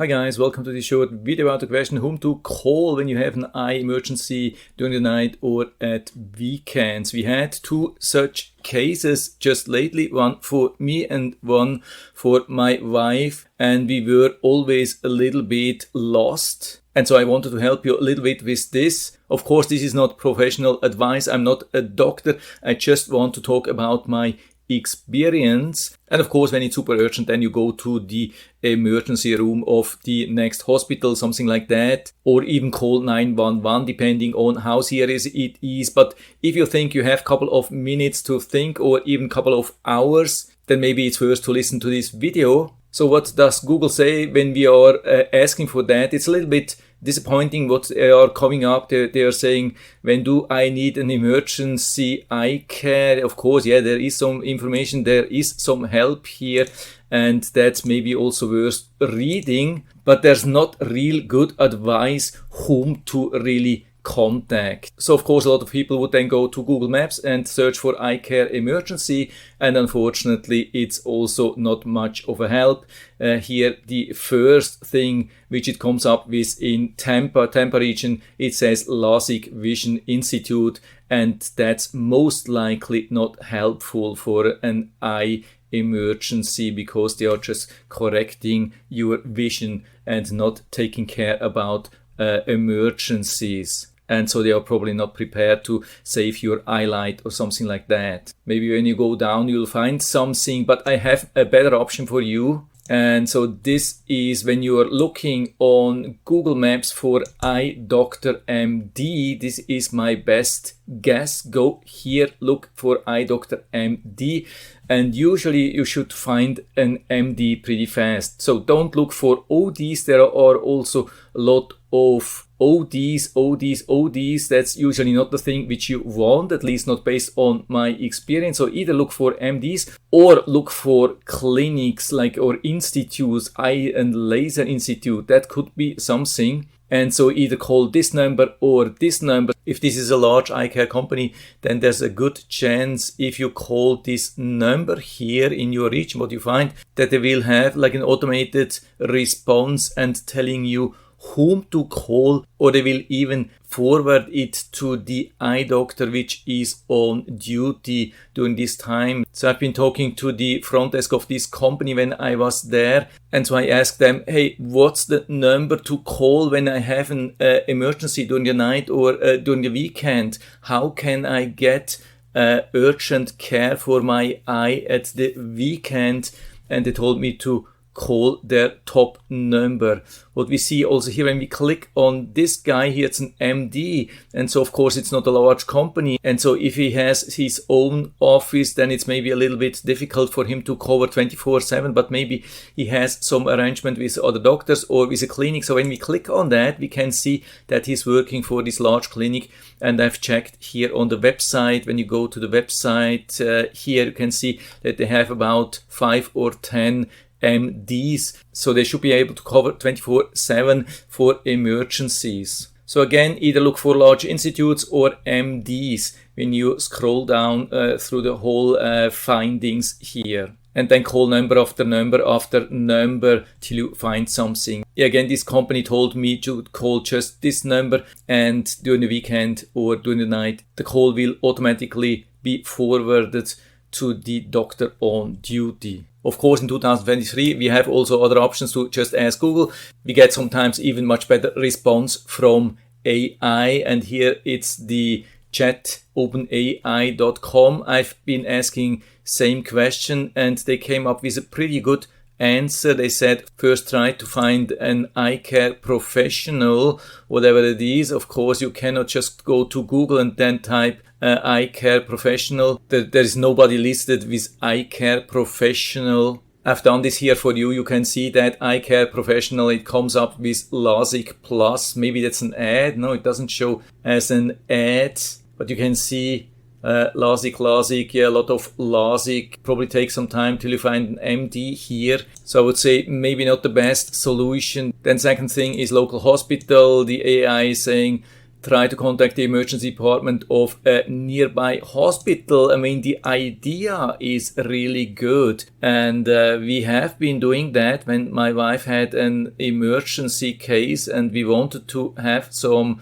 Hi guys, welcome to this short video about the question whom to call when you have an eye emergency during the night or at weekends. We had two such cases just lately, one for me and one for my wife, and we were always a little bit lost. And so I wanted to help you a little bit with this. Of course, this is not professional advice. I'm not a doctor. I just want to talk about my experience. And of course, when it's super urgent, then you go to the emergency room of the next hospital, something like that, or even call 911 depending on how serious it is. But if you think you have a couple of minutes to think or even a couple of hours, then maybe it's worth to listen to this video. So what does Google say when we are asking for that? It's a little bit disappointing what they are coming up. They are saying, when do I need an emergency eye care? Of course, yeah, there is some information, there is some help here, and that's maybe also worth reading, but there's not real good advice whom to really contact. So of course a lot of people would then go to Google Maps and search for eye care emergency, and unfortunately it's also not much of a help. Here the first thing which it comes up with in Tampa region, it says LASIK Vision Institute, and that's most likely not helpful for an eye emergency because they are just correcting your vision and not taking care about emergencies. And so they are probably not prepared to save your eyelight or something like that. Maybe when you go down, you'll find something, but I have a better option for you. And so this is when you are looking on Google Maps for Eye Doctor MD. This is my best guess. Go here, look for Eye Doctor MD. And usually you should find an MD pretty fast. So don't look for ODs. There are also a lot of ODs. That's usually not the thing which you want, at least not based on my experience. So either look for MDs or look for clinics like or institutes, Eye and Laser Institute. That could be something. And so either call this number or this number. If this is a large eye care company, then there's a good chance if you call this number here in your region, what you find, that they will have like an automated response and telling you whom to call, or they will even forward it to the eye doctor which is on duty during this time. So I've been talking to the front desk of this company when I was there, and so I asked them, hey, what's the number to call when I have an emergency during the night or during the weekend? How can I get urgent care for my eye at the weekend? And they told me to call their top number. What we see also here when we click on this guy here, it's an MD, and so of course it's not a large company, and so if he has his own office, then it's maybe a little bit difficult for him to cover 24/7, but maybe he has some arrangement with other doctors or with a clinic. So when we click on that, we can see that he's working for this large clinic, and I've checked here on the website. When you go to the website, here you can see that they have about 5 or 10 MDs, so they should be able to cover 24/7 for emergencies. So again, either look for large institutes or MDs when you scroll down through the whole findings here, and then call number after number after number till you find something. Again, this company told me to call just this number, and during the weekend or during the night, the call will automatically be forwarded to the doctor on duty. Of course, in 2023, we have also other options to just ask Google. We get sometimes even much better response from AI, and here it's the chat openai.com. I've been asking same question, and they came up with a pretty good answer. They said, first try to find an eye care professional, whatever it is. Of course, you cannot just go to Google and then type eye care professional. There is nobody listed with eye care professional. I've done this here for you. You can see that eye care professional, it comes up with LASIK Plus. Maybe that's an ad. No, it doesn't show as an ad, but you can see LASIK, yeah, a lot of LASIK. Probably take some time till you find an MD here. So I would say maybe not the best solution. Then second thing is local hospital. The AI is saying try to contact the emergency department of a nearby hospital. I mean, the idea is really good. And we have been doing that when my wife had an emergency case and we wanted to have some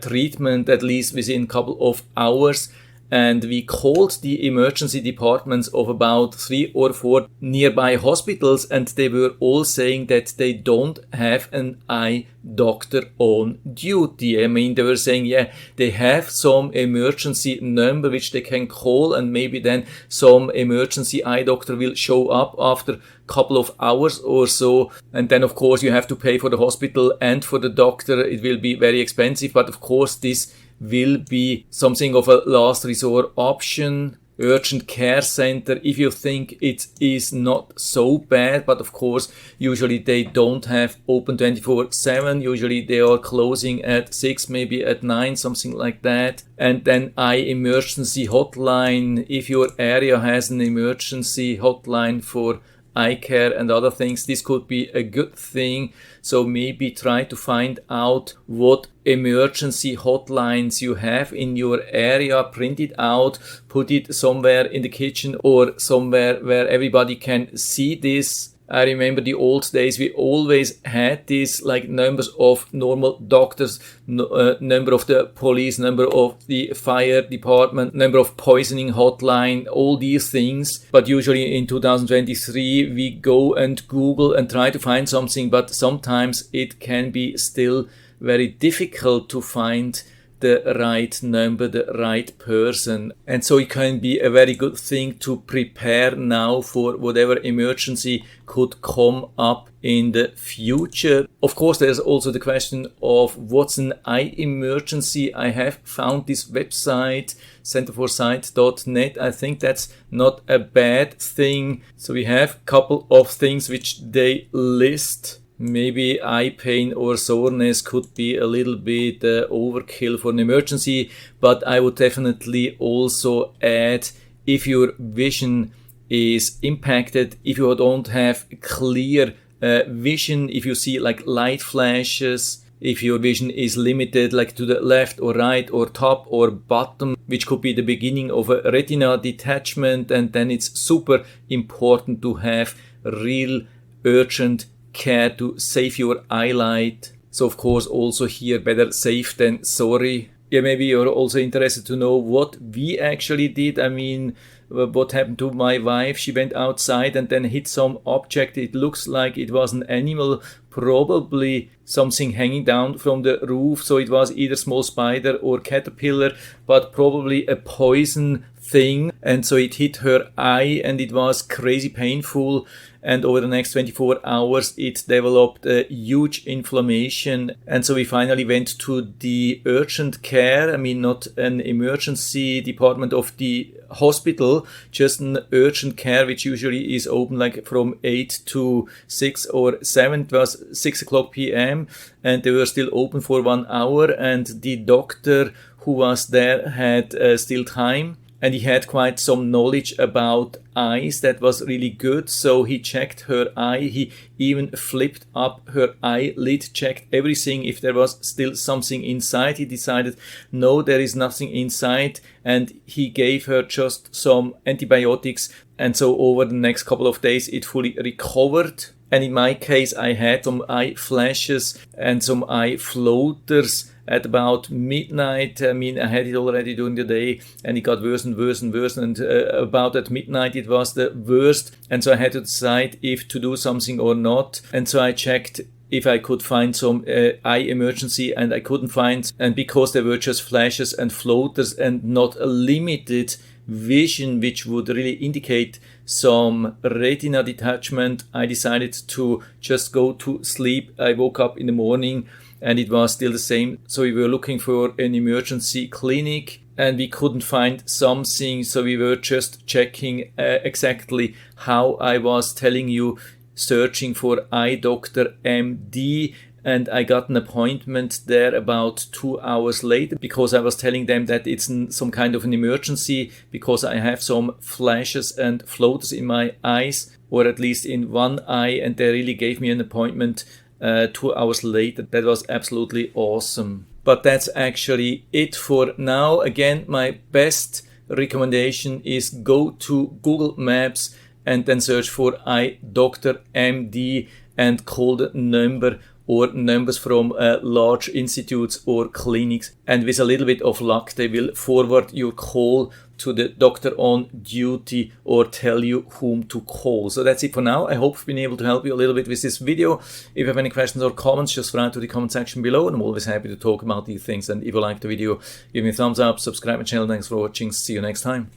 treatment at least within a couple of hours. And we called the emergency departments of about 3 or 4 nearby hospitals, and they were all saying that they don't have an eye doctor on duty. I mean, they were saying, yeah, they have some emergency number which they can call, and maybe then some emergency eye doctor will show up after a couple of hours or so. And then, of course, you have to pay for the hospital and for the doctor. It will be very expensive, but of course, this will be something of a last resort option. Urgent care center, if you think it is not so bad, but of course usually they don't have open 24/7. Usually they are closing at 6, maybe at 9, something like that. And then eye emergency hotline, if your area has an emergency hotline for eye care and other things, this could be a good thing. So maybe try to find out what emergency hotlines you have in your area, print it out, put it somewhere in the kitchen or somewhere where everybody can see this. I remember the old days, we always had this, like numbers of normal doctors, number of the police, number of the fire department, number of poisoning hotline, all these things. But usually in 2023, we go and Google and try to find something, but sometimes it can be still very difficult to find the right number, the right person. And so it can be a very good thing to prepare now for whatever emergency could come up in the future. Of course, there's also the question of what's an eye emergency. I have found this website, centerforsight.net. I think that's not a bad thing. So we have a couple of things which they list. Maybe eye pain or soreness could be a little bit overkill for an emergency, but I would definitely also add if your vision is impacted, if you don't have clear vision, if you see like light flashes, if your vision is limited like to the left or right or top or bottom, which could be the beginning of a retina detachment, and then it's super important to have real urgent care to save your eyelight. So of course also here better safe than sorry. Yeah, maybe you're also interested to know what we actually did. I mean, what happened to my wife? She went outside and then hit some object. It looks like it was an animal, probably something hanging down from the roof. So it was either small spider or caterpillar, but probably a poison thing. And so it hit her eye and it was crazy painful. And over the next 24 hours, it developed a huge inflammation. And so we finally went to the urgent care. I mean, not an emergency department of the hospital, just an urgent care, which usually is open like from 8 to 6 or 7. It was 6 o'clock p.m. and they were still open for 1 hour. And the doctor who was there had still time. And he had quite some knowledge about eyes. That was really good. So he checked her eye. He even flipped up her eyelid, checked everything. If there was still something inside, he decided, no, there is nothing inside. And he gave her just some antibiotics. And so over the next couple of days, it fully recovered. And in my case, I had some eye flashes and some eye floaters at about midnight. I mean, I had it already during the day and it got worse and worse and worse. And about at midnight, it was the worst. And so I had to decide if to do something or not. And so I checked if I could find some eye emergency, and I couldn't find. And because there were just flashes and floaters and not a limited vision, which would really indicate some retina detachment, I decided to just go to sleep. I woke up in the morning and it was still the same. So we were looking for an emergency clinic and we couldn't find something. So we were just checking exactly how I was telling you, searching for eye doctor MD. And I got an appointment there about 2 hours later because I was telling them that it's some kind of an emergency because I have some flashes and floaters in my eyes, or at least in one eye. And they really gave me an appointment 2 hours later. That was absolutely awesome. but that's actually it for now. Again, my best recommendation is go to Google Maps and then search for iDoctorMD and call the number or numbers from large institutes or clinics, and with a little bit of luck they will forward your call to the doctor on duty or tell you whom to call. So that's it for now. I hope I've been able to help you a little bit with this video. If you have any questions or comments, just write to the comment section below, and I'm always happy to talk about these things. And if you like the video, give me a thumbs up, subscribe my channel. Thanks for watching. See you next time.